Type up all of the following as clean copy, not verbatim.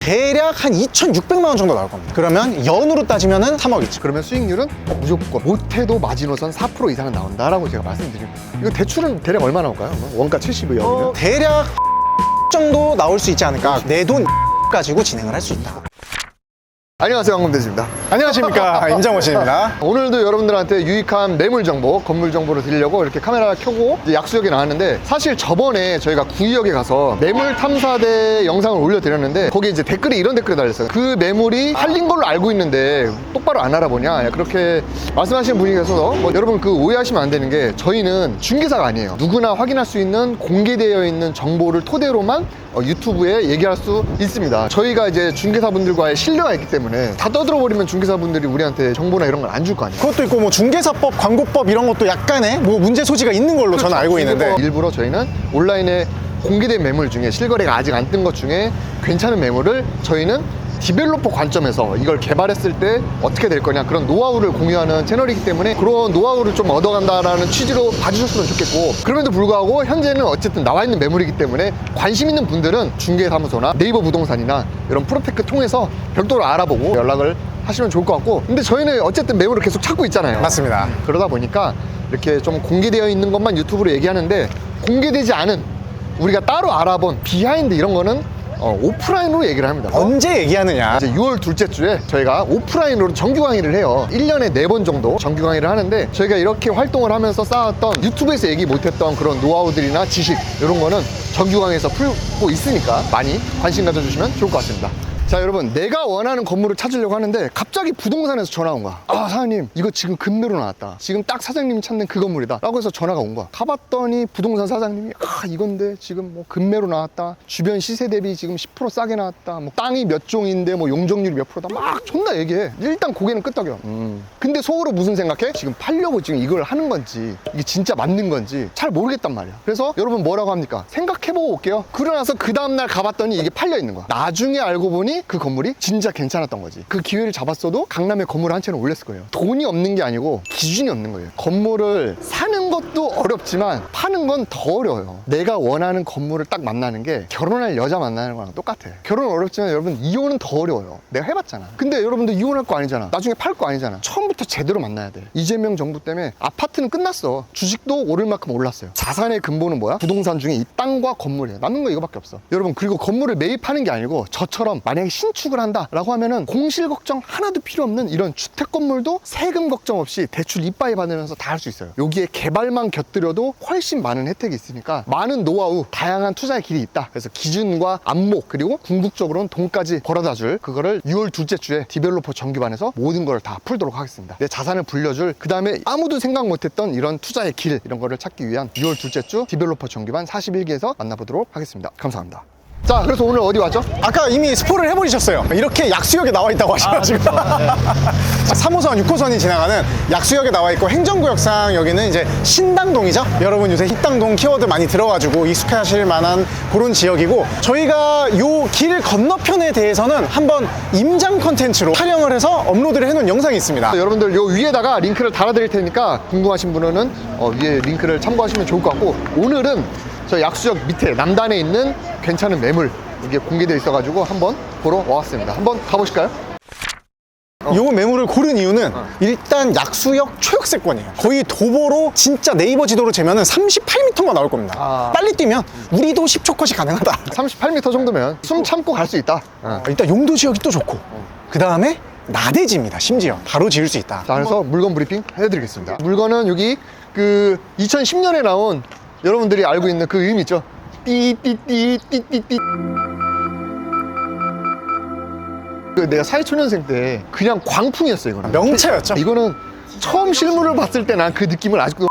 대략 한 2,600만 원 정도 나올 겁니다. 그러면 연으로 따지면은 3억이죠. 그러면 수익률은 무조건 못해도 마지노선 4% 이상은 나온다라고 제가 말씀드립니다. 이거 대출은 대략 얼마 나올까요? 원가 70여 대략 정도 나올 수 있지 않을까. 내 돈 가지고 진행을 할 수 있다. 안녕하세요, 황금대지입니다. 안녕하십니까. 임장호 씨입니다. 오늘도 여러분들한테 유익한 매물 정보, 건물 정보를 드리려고 이렇게 카메라 켜고 이제 약수역에 나왔는데, 사실 저번에 저희가 구의역에 가서 매물 탐사대 영상을 올려드렸는데 거기에 이제 댓글이 이런 댓글이 달렸어요. 그 매물이 팔린 걸로 알고 있는데 똑바로 안 알아보냐, 그렇게 말씀하시는 분이 계셔서 여러분 그 오해하시면 안 되는 게, 저희는 중개사가 아니에요. 누구나 확인할 수 있는 공개되어 있는 정보를 토대로만 유튜브에 얘기할 수 있습니다. 저희가 이제 중개사분들과의 신뢰가 있기 때문에 다 떠들어버리면 중개사분들이 우리한테 정보나 이런 걸 안 줄 거 아니에요. 그것도 있고 뭐 중개사법, 광고법 이런 것도 약간의 뭐 문제 소지가 있는 걸로 저는 알고 있는데, 일부러 저희는 온라인에 공개된 매물 중에 실거래가 아직 안 뜬 것 중에 괜찮은 매물을 저희는 디벨로퍼 관점에서 이걸 개발했을 때 어떻게 될 거냐, 그런 노하우를 공유하는 채널이기 때문에 그런 노하우를 좀 얻어간다라는 취지로 봐주셨으면 좋겠고, 그럼에도 불구하고 현재는 어쨌든 나와 있는 매물이기 때문에 관심 있는 분들은 중개사무소나 네이버 부동산이나 이런 프로테크 통해서 별도로 알아보고 연락을 하시면 좋을 것 같고, 근데 저희는 어쨌든 매물을 계속 찾고 있잖아요. 맞습니다. 그러다 보니까 이렇게 좀 공개되어 있는 것만 유튜브로 얘기하는데, 공개되지 않은 우리가 따로 알아본 비하인드 이런 거는 오프라인으로 얘기를 합니다. 언제 얘기하느냐. 이제 6월 둘째 주에 저희가 오프라인으로 정규 강의를 해요. 1년에 4번 정도 정규 강의를 하는데, 저희가 이렇게 활동을 하면서 쌓았던 유튜브에서 얘기 못했던 그런 노하우들이나 지식, 이런 거는 정규 강의에서 풀고 있으니까 많이 관심 가져주시면 좋을 것 같습니다. 자, 여러분, 내가 원하는 건물을 찾으려고 하는데 갑자기 부동산에서 전화가 온 거야. 아, 사장님, 이거 지금 급매로 나왔다. 지금 딱 사장님이 찾는 그 건물이다 라고 해서 전화가 온 거야. 가봤더니 부동산 사장님이 이건데 지금 뭐 급매로 나왔다, 주변 시세 대비 지금 10% 싸게 나왔다, 뭐 땅이 몇 종인데 뭐 용적률이 몇 프로다, 막 존나 얘기해. 일단 고개는 끄덕여. 근데 속으로 무슨 생각해? 지금 팔려고 지금 이걸 하는 건지, 이게 진짜 맞는 건지 잘 모르겠단 말이야. 그래서 여러분 뭐라고 합니까? 생각해보고 올게요. 그러고 나서 그 다음날 가봤더니 이게 팔려 있는 거야. 나중에 알고 보니 그 건물이 진짜 괜찮았던 거지. 그 기회를 잡았어도 강남에 건물 한 채는 올렸을 거예요. 돈이 없는 게 아니고 기준이 없는 거예요. 건물을 사는 것도 어렵지만 파는 건 더 어려워요. 내가 원하는 건물을 딱 만나는 게 결혼할 여자 만나는 거랑 똑같아. 결혼은 어렵지만 여러분, 이혼은 더 어려워요. 내가 해봤잖아. 근데 여러분들 이혼할 거 아니잖아. 나중에 팔 거 아니잖아. 처음부터 제대로 만나야 돼. 이재명 정부 때문에 아파트는 끝났어. 주식도 오를 만큼 올랐어요. 자산의 근본은 뭐야? 부동산 중에 이 땅과 건물이에요. 남는 거 이거밖에 없어. 여러분, 그리고 건물을 매입하는 게 아니고 저처럼 만약에 신축을 한다라고 하면은 공실 걱정 하나도 필요 없는 이런 주택 건물도 세금 걱정 없이 대출 이빠이 받으면서 다 할 수 있어요. 여기에 개발만 곁들여도 훨씬 많은 혜택이 있으니까 많은 노하우, 다양한 투자의 길이 있다. 그래서 기준과 안목, 그리고 궁극적으로는 돈까지 벌어다줄 그거를 6월 둘째 주에 디벨로퍼 정규반에서 모든 걸 다 풀도록 하겠습니다. 내 자산을 불려줄, 그 다음에 아무도 생각 못했던 이런 투자의 길, 이런 거를 찾기 위한 6월 둘째 주 디벨로퍼 정규반 41기에서 만나보도록 하겠습니다. 감사합니다. 자, 그래서 오늘 어디 왔죠? 아까 이미 스포를 해버리셨어요. 이렇게 약수역에 나와 있다고 하셔가지고. 3호선, 6호선이 지나가는 약수역에 나와 있고, 행정구역상 여기는 이제 신당동이죠. 여러분 요새 힙당동 키워드 많이 들어가지고 익숙하실 만한 그런 지역이고, 저희가 요 길 건너편에 대해서는 한번 임장 컨텐츠로 촬영을 해서 업로드를 해놓은 영상이 있습니다. 여러분들 요 위에다가 링크를 달아드릴 테니까 궁금하신 분은 위에 링크를 참고하시면 좋을 것 같고, 오늘은 저 약수역 밑에 남단에 있는 괜찮은 매물, 이게 공개되어 있어가지고 한번 보러 와봤습니다. 한번 가보실까요? 요 매물을 고른 이유는 일단 약수역 초역세권이에요. 거의 도보로 진짜 네이버 지도로 재면은 38m만 나올 겁니다. 빨리 뛰면 우리도 10초 컷이 가능하다. 38m 정도면 숨 참고 갈 수 있다. 일단 용도 지역이 또 좋고, 그 다음에 나대지입니다. 심지어 바로 지을 수 있다. 자, 그래서 물건 브리핑 해드리겠습니다. 물건은 여기 그 2010년에 나온, 여러분들이 알고 있는 그 이름 있죠? 띠띠띠띠띠띠. 내가 사회초년생 때 그냥 광풍이었어. 이거는 명차였죠. 이거는 처음 실물을 봤을 때 난 그 느낌을 아직도.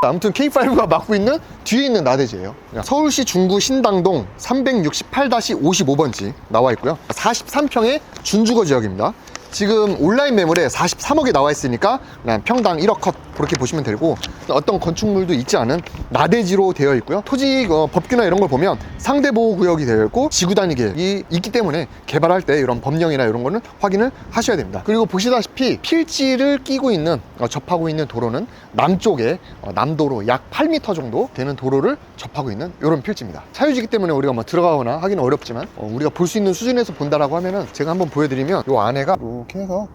아무튼 K5가 맡고 있는 뒤에 있는 나대지예요. 서울시 중구 신당동 368-55번지 나와 있고요. 43평의 준주거 지역입니다. 지금 온라인 매물에 43억에 나와 있으니까 그냥 평당 1억 컷 그렇게 보시면 되고, 어떤 건축물도 있지 않은 나대지로 되어 있고요. 토지 법규나 이런 걸 보면 상대보호구역이 되어 있고 지구단위 계획이 있기 때문에 개발할 때 이런 법령이나 이런 거는 확인을 하셔야 됩니다. 그리고 보시다시피 필지를 끼고 있는 접하고 있는 도로는 남쪽에 남도로 약 8m 정도 되는 도로를 접하고 있는 이런 필지입니다. 사유지기 때문에 우리가 뭐 들어가거나 하기는 어렵지만 우리가 볼 수 있는 수준에서 본다라고 하면은 제가 한번 보여드리면 이 안에가 이렇게 해서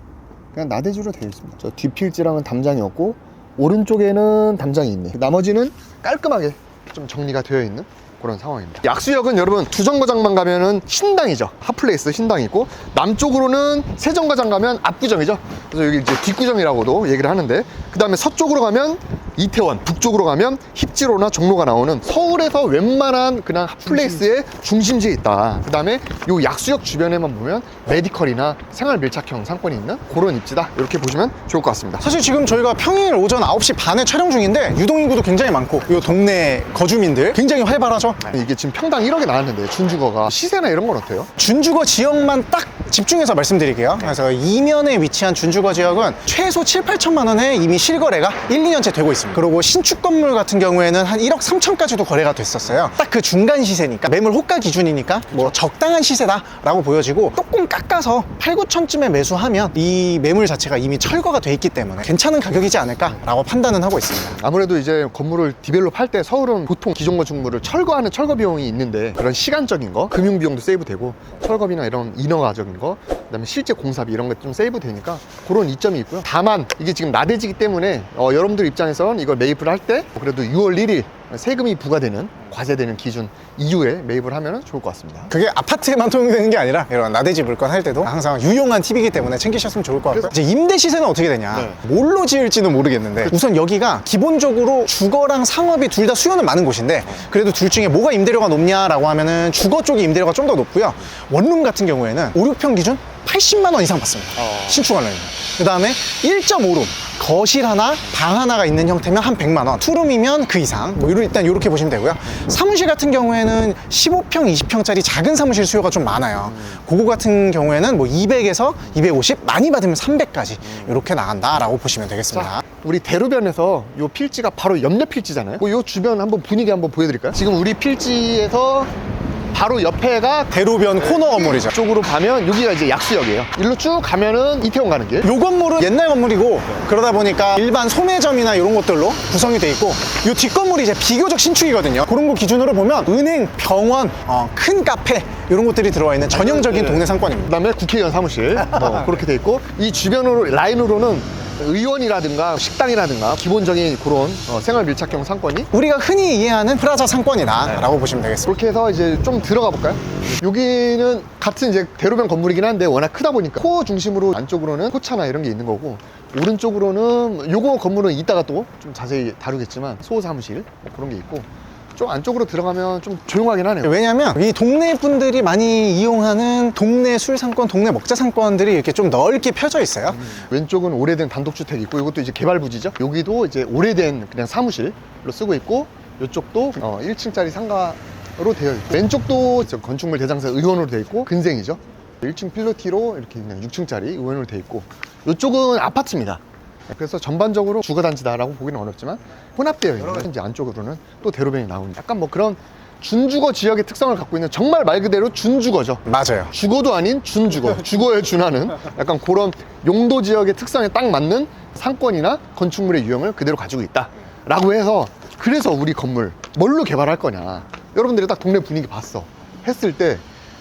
그냥 나대지로 되어 있습니다. 저 뒷필지랑은 담장이 없고 오른쪽에는 담장이 있네. 나머지는 깔끔하게 좀 정리가 되어 있는 그런 상황입니다. 약수역은 여러분 두 정거장만 가면은 신당이죠. 핫플레이스 신당이 있고, 남쪽으로는 세 정거장 가면 압구정이죠. 그래서 여기 이제 뒷구정이라고도 얘기를 하는데, 그 다음에 서쪽으로 가면 이태원, 북쪽으로 가면 힙지로나 종로가 나오는 서울에서 웬만한 그냥 핫플레이스의 중심지에 있다. 그 다음에 요 약수역 주변에만 보면 메디컬이나 생활 밀착형 상권이 있는 그런 입지다. 이렇게 보시면 좋을 것 같습니다. 사실 지금 저희가 평일 오전 9시 반에 촬영 중인데 유동인구도 굉장히 많고 이 동네 거주민들 굉장히 활발하죠. 이게 지금 평당 1억에 나왔는데 준주거가 시세나 이런 건 어때요? 준주거 지역만 딱 집중해서 말씀드릴게요. 그래서 이면에 위치한 준주거 지역은 최소 7, 8천만 원에 이미 실거래가 1, 2년째 되고 있습니다. 그리고 신축 건물 같은 경우에는 한 1억 3천까지도 거래가 됐었어요. 딱 그 중간 시세니까, 매물 호가 기준이니까 뭐 적당한 시세다라고 보여지고, 조금 깎아서 8, 9천쯤에 매수하면 이 매물 자체가 이미 철거가 돼 있기 때문에 괜찮은 가격이지 않을까라고 판단은 하고 있습니다. 아무래도 이제 건물을 디벨롭 할 때 서울은 보통 기존 건축물을 철거하는 철거 비용이 있는데, 그런 시간적인 거, 금융 비용도 세이브 되고, 철거비나 이런 인허가적인 거, 그다음에 실제 공사비 이런 거 좀 세이브 되니까 그런 이점이 있고요. 다만 이게 지금 나대지기 때문에 여러분들 입장에서는 이걸 매입을 할 때 그래도 6월 1일 세금이 부과되는, 과세되는 기준 이후에 매입을 하면 좋을 것 같습니다. 그게 아파트에만 통용되는 게 아니라 이런 나대지 물건 할 때도 항상 유용한 팁이기 때문에 챙기셨으면 좋을 것 같고요. 이제 임대 시세는 어떻게 되냐, 뭘로 지을지는 모르겠는데 우선 여기가 기본적으로 주거랑 상업이 둘 다 수요는 많은 곳인데, 그래도 둘 중에 뭐가 임대료가 높냐라고 하면은 주거 쪽이 임대료가 좀 더 높고요. 원룸 같은 경우에는 5, 6평 기준 80만 원 이상 받습니다. 신축 원룸이면. 그 다음에 1.5룸 거실 하나, 방 하나가 있는 형태면 한 100만 원, 투룸이면 그 이상, 뭐 일단 이렇게 보시면 되고요. 사무실 같은 경우에는 15평, 20평짜리 작은 사무실 수요가 좀 많아요. 그거 같은 경우에는 뭐 200에서 250, 많이 받으면 300까지 이렇게 나간다라고 보시면 되겠습니다. 자, 우리 대로변에서 요 필지가 바로 옆내 필지잖아요. 요 주변 한번 분위기 한번 보여드릴까요? 지금 우리 필지에서 바로 옆에가 대로변 코너 건물이죠. 쪽으로 가면 여기가 이제 약수역이에요. 일로 쭉 가면은 이태원 가는 길. 요 건물은 옛날 건물이고, 그러다 보니까 일반 소매점이나 이런 것들로 구성이 돼 있고, 요 뒷건물이 이제 비교적 신축이거든요. 그런 거 기준으로 보면 은행, 병원, 큰 카페 이런 것들이 들어와 있는 전형적인 동네 상권입니다. 그다음에 국회의원 사무실 그렇게 돼 있고, 이 주변으로 라인으로는 의원이라든가 식당이라든가 기본적인 그런 생활 밀착형 상권이 우리가 흔히 이해하는 프라자 상권이다라고 보시면 되겠습니다. 그렇게 해서 이제 좀 들어가 볼까요? 여기는 같은 이제 대로변 건물이긴 한데 워낙 크다 보니까 코어 중심으로 안쪽으로는 포차나 이런 게 있는 거고, 오른쪽으로는 요거 건물은 이따가 또 좀 자세히 다루겠지만 소호 사무실 뭐 그런 게 있고, 좀 안쪽으로 들어가면 좀 조용하긴 하네요. 왜냐면 이 동네 분들이 많이 이용하는 동네 술 상권, 동네 먹자 상권들이 이렇게 좀 넓게 펴져 있어요. 왼쪽은 오래된 단독주택이 있고, 이것도 이제 개발 부지죠. 여기도 이제 오래된 그냥 사무실로 쓰고 있고, 이쪽도 1층짜리 상가로 되어 있고, 왼쪽도 건축물 대장사 의원으로 되어 있고 근생이죠. 1층 필로티로 이렇게 있는 6층짜리 의원으로 되어 있고, 이쪽은 아파트입니다. 그래서 전반적으로 주거단지다라고 보기는 어렵지만 혼합되어 있는, 이제 안쪽으로는 또 대로변이 나오는 약간 뭐 그런 준주거 지역의 특성을 갖고 있는, 정말 말 그대로 준주거죠. 맞아요. 주거도 아닌 준주거, 주거에 준하는 약간 그런 용도 지역의 특성에 딱 맞는 상권이나 건축물의 유형을 그대로 가지고 있다라고 해서, 그래서 우리 건물 뭘로 개발할 거냐, 여러분들이 딱 동네 분위기 봤어 했을 때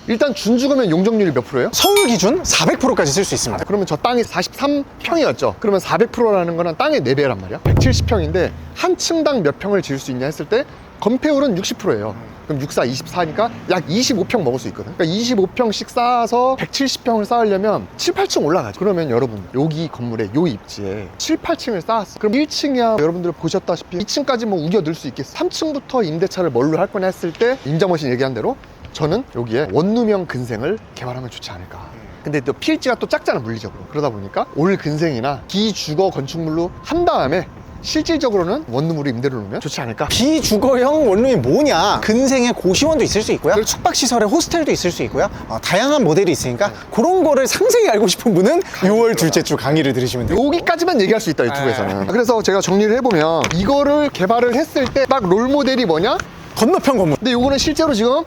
일단 준주거면 용적률이 몇 프로예요? 서울 기준 400%까지 쓸 수 있습니다. 그러면 저 땅이 43평이었죠. 그러면 400%라는 거는 땅의 4배란 말이야. 170평인데 한 층당 몇 평을 지을 수 있냐 했을 때 건폐율은 60%예요. 그럼 64, 24니까 약 25평 먹을 수 있거든. 그러니까 25평씩 쌓아서 170평을 쌓으려면 7, 8층 올라가죠. 그러면 여러분 여기 건물에 요 입지에 7, 8층을 쌓았어. 그럼 1층이야 여러분들 보셨다시피 2층까지 뭐 우겨 넣을 수 있겠어. 3층부터 임대차를 뭘로 할 거냐 했을 때 임장머신 얘기한 대로 저는 여기에 원룸형 근생을 개발하면 좋지 않을까. 근데 또 필지가 또 작잖아, 물리적으로. 그러다 보니까 올 근생이나 기주거 건축물로 한 다음에 실질적으로는 원룸으로 임대를 놓으면 좋지 않을까. 비주거형 원룸이 뭐냐? 근생의 고시원도 있을 수 있고요. 숙박시설에 호스텔도 있을 수 있고요. 다양한 모델이 있으니까 그런 거를 상세히 알고 싶은 분은 6월 둘째 주 강의를 들으시면 돼요. 여기까지만 얘기할 수 있다, 유튜브에서는. 그래서 제가 정리를 해보면 이거를 개발을 했을 때 딱 롤모델이 뭐냐? 건너편 건물. 근데 요거는 실제로 지금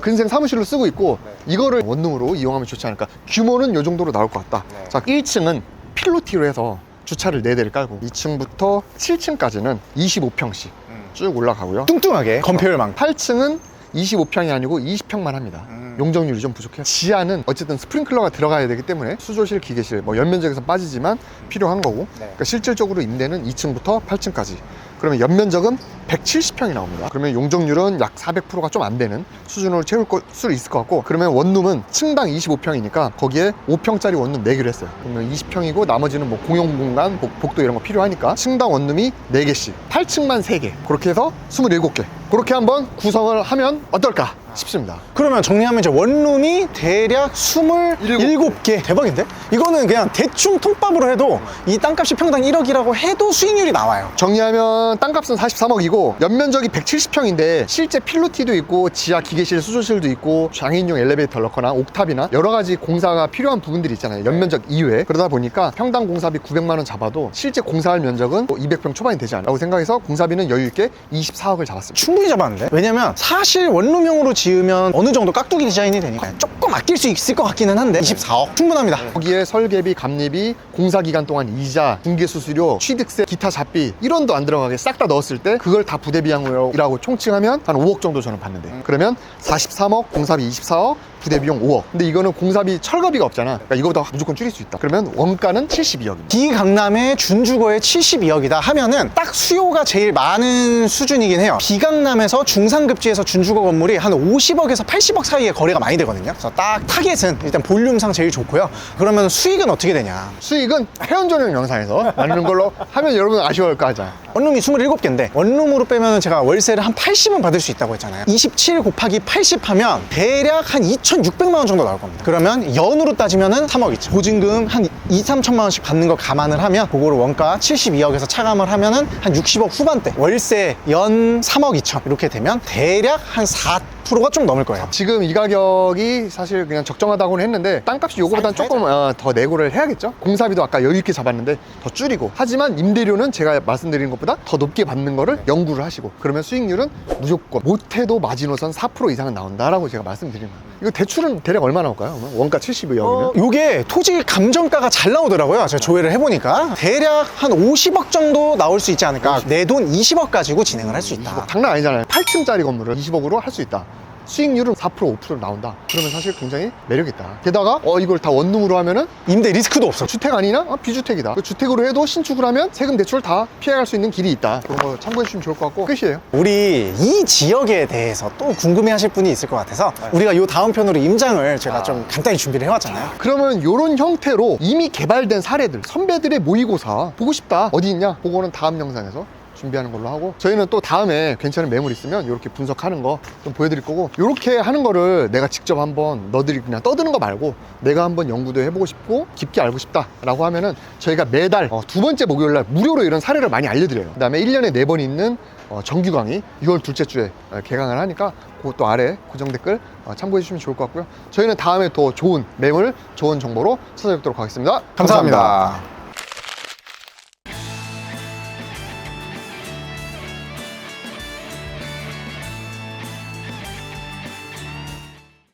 근생 사무실로 쓰고 있고 이거를 원룸으로 이용하면 좋지 않을까. 규모는 요 정도로 나올 것 같다. 자, 1층은 필로티로 해서 주차를 4대를 깔고 2층부터 7층까지는 25평씩 쭉 올라가고요. 뚱뚱하게 건폐율망. 8층은 25평이 아니고 20평만 합니다. 용적률이 좀 부족해요. 지하는 어쨌든 스프링클러가 들어가야 되기 때문에 수조실, 기계실, 뭐 연면적에서 빠지지만 필요한 거고. 그러니까 실질적으로 임대는 2층부터 8층까지. 그러면 연면적은 170평이 나옵니다. 그러면 용적률은 약 400%가 좀 안 되는 수준으로 채울 수 있을 것 같고, 그러면 원룸은 층당 25평이니까 거기에 5평짜리 원룸 4개를 했어요. 그러면 20평이고 나머지는 뭐 공용공간, 복도 이런 거 필요하니까 층당 원룸이 4개씩, 8층만 3개, 그렇게 해서 27개. 그렇게 한번 구성을 하면 어떨까 싶습니다. 그러면 정리하면 이제 원룸이 대략 27개. 대박인데? 이거는 그냥 대충 통밥으로 해도 이 땅값이 평당 1억이라고 해도 수익률이 나와요. 정리하면 땅값은 43억이고 연면적이 170평인데 실제 필로티도 있고 지하 기계실, 수조실도 있고 장애인용 엘리베이터를 넣거나 옥탑이나 여러 가지 공사가 필요한 부분들이 있잖아요. 연면적 이외에. 그러다 보니까 평당 공사비 900만 원 잡아도 실제 공사할 면적은 200평 초반이 되지 않아라고 생각해서 공사비는 여유 있게 24억을 잡았습니다. 충분히 잡았는데? 왜냐면 사실 원룸형으로 지으면 어느 정도 깍두기 디자인이 되니까 조금 아낄 수 있을 것 같기는 한데 24억 충분합니다. 거기에 설계비, 감리비, 공사 기간 동안 이자, 중개 수수료, 취득세, 기타 잡비 1원도 안 들어가게 싹 다 넣었을 때 그걸 다 부대비용이라고 총칭하면 한 5억 정도 저는 받는데, 그러면 43억, 공사비 24억, 부대비용 5억. 근데 이거는 공사비, 철거비가 없잖아. 그러니까 이거보다 무조건 줄일 수 있다. 그러면 원가는 72억입니다. 비강남의 준주거에 72억이다 하면은 딱 수요가 제일 많은 수준이긴 해요. 비강남에서 중상급지에서 준주거 건물이 한 50억에서 80억 사이에 거래가 많이 되거든요. 그래서 딱 타겟은 일단 볼륨상 제일 좋고요. 그러면 수익은 어떻게 되냐? 수익은 회원 전용 영상에서 나누는 걸로 하면 여러분 아쉬워할까 하자. 원룸이 27개인데 원룸으로 빼면 제가 월세를 한 80은 받을 수 있다고 했잖아요. 27 곱하기 80 하면 대략 한 2,600만 원 정도 나올 겁니다. 그러면 연으로 따지면은 3억 있죠. 보증금 한 2-3천만 원씩 받는 거 감안을 하면 그거를 원가 72억에서 차감을 하면은 한 60억 후반대, 월세 연 3억 2천 이렇게 되면 대략 한 4%가 좀 넘을 거예요. 지금 이 가격이 사실 그냥 적정하다고는 했는데 땅값이 요거보다는 조금 더 내고를 해야겠죠. 공사비도 아까 여유 있게 잡았는데 더 줄이고, 하지만 임대료는 제가 말씀드린 것보다 더 높게 받는 거를 연구를 하시고, 그러면 수익률은 무조건 못해도 마지노선 4% 이상은 나온다라고 제가 말씀드린 거예요. 이거 대출은 대략 얼마 나올까요? 원가 72억이면? 요게 토지 감정가가 잘 나오더라고요. 제가 조회를 해보니까 대략 한 50억 정도 나올 수 있지 않을까. 내 돈 20억 가지고 진행을 할 수 있다. 장난 아니잖아요. 8층짜리 건물을 20억으로 할 수 있다. 수익률은 4%, 5% 나온다. 그러면 사실 굉장히 매력있다. 게다가 이걸 다 원룸으로 하면은 임대 리스크도 없어. 주택 아니나? 비주택이다. 그 주택으로 해도 신축을 하면 세금 대출 다 피해갈 수 있는 길이 있다. 그런 거 참고해 주시면 좋을 것 같고 끝이에요. 우리 이 지역에 대해서 또 궁금해 하실 분이 있을 것 같아서 우리가 요 다음 편으로 임장을 제가 좀 간단히 준비를 해왔잖아요. 그러면 이런 형태로 이미 개발된 사례들, 선배들의 모의고사 보고 싶다. 어디 있냐? 그거는 다음 영상에서 준비하는 걸로 하고, 저희는 또 다음에 괜찮은 매물 있으면 이렇게 분석하는 거 좀 보여드릴 거고, 이렇게 하는 거를 내가 직접 한번 너들이 그냥 떠드는 거 말고 내가 한번 연구도 해보고 싶고 깊게 알고 싶다 라고 하면은 저희가 매달 두 번째 목요일날 무료로 이런 사례를 많이 알려드려요. 그 다음에 1년에 4번 있는 정규 강의 6월 둘째 주에 개강을 하니까 그것도 아래 고정 댓글 참고해 주시면 좋을 것 같고요. 저희는 다음에 또 좋은 매물, 좋은 정보로 찾아뵙도록 하겠습니다. 감사합니다.